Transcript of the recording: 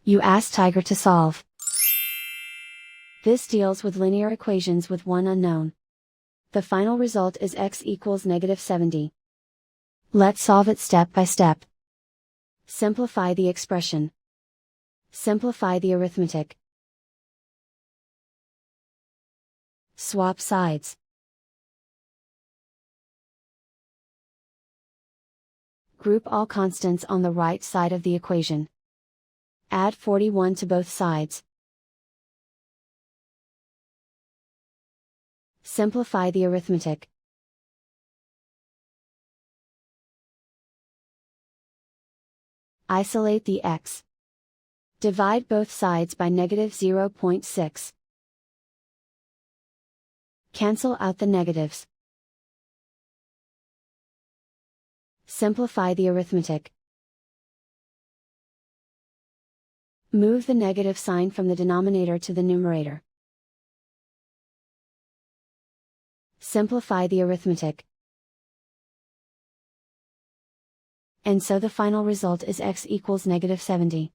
You ask Tiger to solve. This deals with linear equations with one unknown. The final result is x equals -70. Let's solve it step by step. Simplify the expression. Simplify the arithmetic. Swap sides. Group all constants on the right side of the equation. Add 41 to both sides. Simplify the arithmetic. Isolate the x. Divide both sides by -0.6. Cancel out the negatives. Simplify the arithmetic. Move the negative sign from the denominator to the numerator. Simplify the arithmetic. And so the final result is x equals -70.